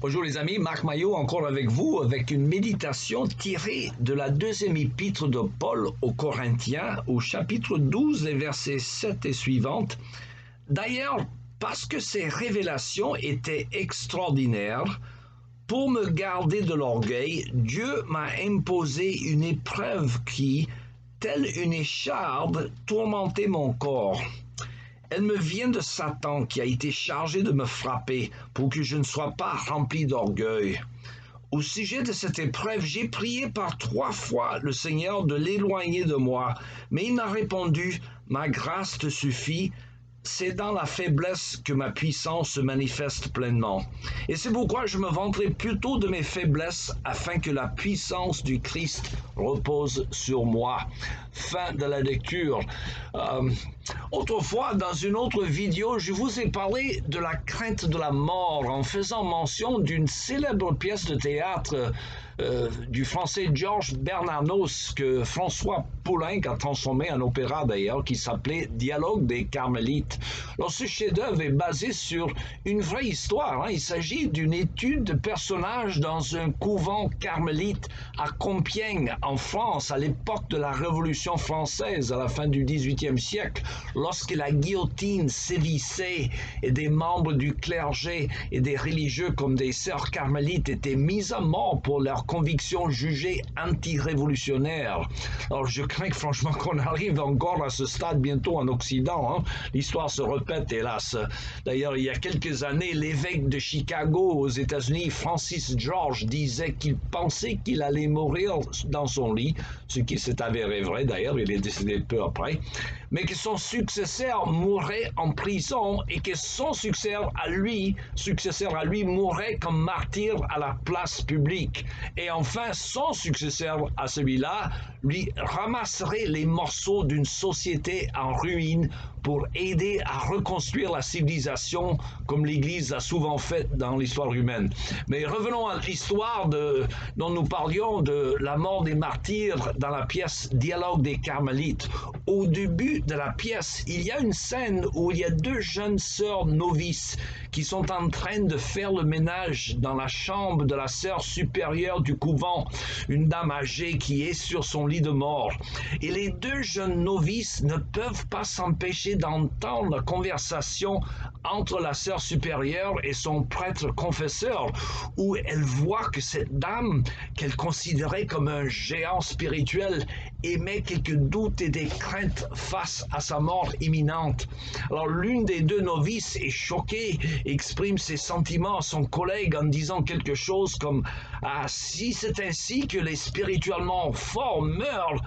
Bonjour les amis, Marc Maillot encore avec vous avec une méditation tirée de la deuxième épître de Paul aux Corinthiens au chapitre 12 les versets 7 et suivantes. D'ailleurs, parce que ces révélations étaient extraordinaires, pour me garder de l'orgueil, Dieu m'a imposé une épreuve qui, telle une écharde, tourmentait mon corps. Elle me vient de Satan qui a été chargé de me frapper pour que je ne sois pas rempli d'orgueil. Au sujet de cette épreuve, j'ai prié par 3 fois le Seigneur de l'éloigner de moi, mais il m'a répondu, « Ma grâce te suffit, c'est dans la faiblesse que ma puissance se manifeste pleinement. » Et c'est pourquoi je me vanterai plutôt de mes faiblesses afin que la puissance du Christ repose sur moi. Fin de la lecture. Autrefois, dans une autre vidéo, je vous ai parlé de la crainte de la mort en faisant mention d'une célèbre pièce de théâtre du français Georges Bernanos que François Poulenc a transformé en opéra d'ailleurs, qui s'appelait Dialogue des Carmélites. Alors, ce chef-d'œuvre est basé sur une vraie histoire. Il s'agit d'une étude de personnages dans un couvent carmélite à Compiègne, en France, à l'époque de la Révolution française, à la fin du XVIIIe siècle, lorsque la guillotine sévissait et des membres du clergé et des religieux comme des sœurs carmélites étaient mis à mort pour leurs convictions jugées anti-révolutionnaires. Alors je crains franchement qu'on arrive encore à ce stade bientôt en Occident. L'histoire se répète, hélas. D'ailleurs, il y a quelques années, l'évêque de Chicago aux États-Unis, Francis George, disait qu'il pensait qu'il allait mourir dans son lit, ce qui s'est avéré vrai d'ailleurs, il est décédé peu après, mais que son successeur mourrait en prison et que son successeur à lui mourrait comme martyr à la place publique. Et enfin, son successeur à celui-là lui ramasserait les morceaux d'une société en ruine pour aider à reconstruire la civilisation comme l'Église a souvent fait dans l'histoire humaine. Mais revenons à l'histoire dont nous parlions de la mort des martyrs dans la pièce Dialogue des Carmélites. Au début de la pièce, il y a une scène où il y a 2 jeunes sœurs novices qui sont en train de faire le ménage dans la chambre de la sœur supérieure du couvent, une dame âgée qui est sur son lit de mort. Et les 2 jeunes novices ne peuvent pas s'empêcher d'entendre la conversation entre la sœur supérieure et son prêtre confesseur, où elle voit que cette dame, qu'elle considérait comme un géant spirituel, émet quelques doutes et des craintes face à sa mort imminente. Alors l'une des 2 novices est choquée et exprime ses sentiments à son collègue en disant quelque chose comme « Ah, si c'est ainsi que les spirituellement forts meurent,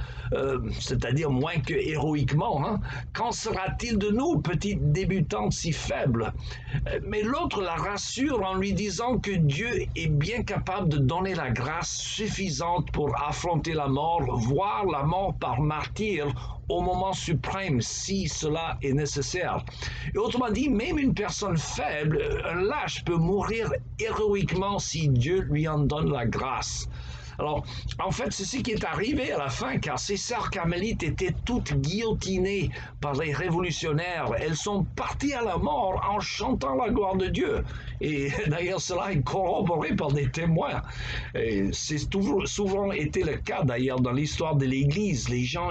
c'est-à-dire moins que héroïquement, qu'en sera-t-il de nous, petites débutantes si faibles ?» Mais l'autre la rassure en lui disant que Dieu est bien capable de donner la grâce suffisante pour affronter la mort, voire la mort par martyr au moment suprême, si cela est nécessaire. Et autrement dit, même une personne faible, un lâche, peut mourir héroïquement si Dieu lui en donne la grâce. Alors, en fait, c'est ce qui est arrivé à la fin, car ces sœurs carmélites étaient toutes guillotinées par les révolutionnaires. Elles sont parties à la mort en chantant la gloire de Dieu. Et d'ailleurs, cela est corroboré par des témoins. Et c'est toujours souvent été le cas, d'ailleurs, dans l'histoire de l'Église. Les gens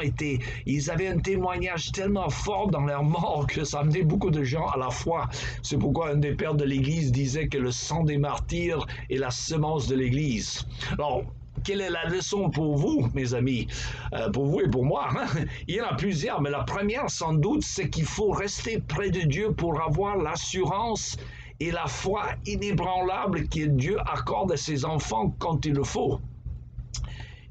ils avaient un témoignage tellement fort dans leur mort que ça amenait beaucoup de gens à la foi. C'est pourquoi un des pères de l'Église disait que le sang des martyrs est la semence de l'Église. Alors, quelle est la leçon pour vous, mes amis, pour vous et pour moi? Il y en a plusieurs, mais la première, sans doute, c'est qu'il faut rester près de Dieu pour avoir l'assurance et la foi inébranlable que Dieu accorde à ses enfants quand il le faut.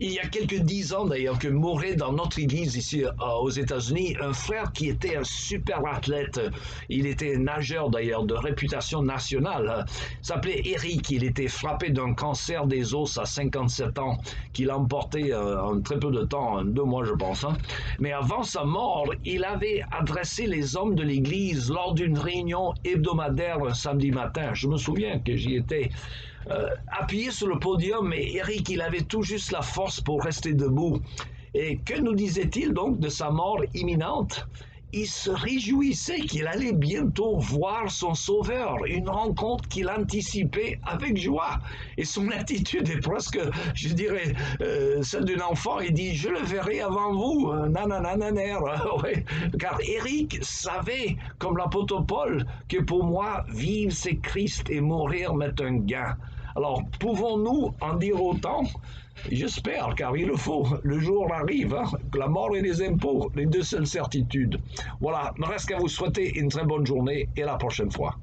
Il y a quelques 10 ans d'ailleurs que mourait dans notre église ici aux États-Unis un frère qui était un super athlète. Il était nageur d'ailleurs de réputation nationale. Il s'appelait Eric. Il était frappé d'un cancer des os à 57 ans qu'il a emporté en très peu de temps, en 2 mois je pense. Mais avant sa mort, il avait adressé les hommes de l'église lors d'une réunion hebdomadaire un samedi matin. Je me souviens que j'y étais. Appuyé sur le podium, mais Eric, il avait tout juste la force pour rester debout. Et que nous disait-il donc de sa mort imminente? il se réjouissait qu'il allait bientôt voir son sauveur, une rencontre qu'il anticipait avec joie. Et son attitude est presque, je dirais, celle d'un enfant. Il dit, je le verrai avant vous, nananananer. Ouais. Car Éric savait, comme l'apôtre Paul, que pour moi, vivre c'est Christ et mourir m'est un gain. Alors, pouvons-nous en dire autant? J'espère, car il le faut. Le jour arrive, hein, la mort et les impôts, les deux seules certitudes. Voilà, il ne reste qu'à vous souhaiter une très bonne journée et à la prochaine fois.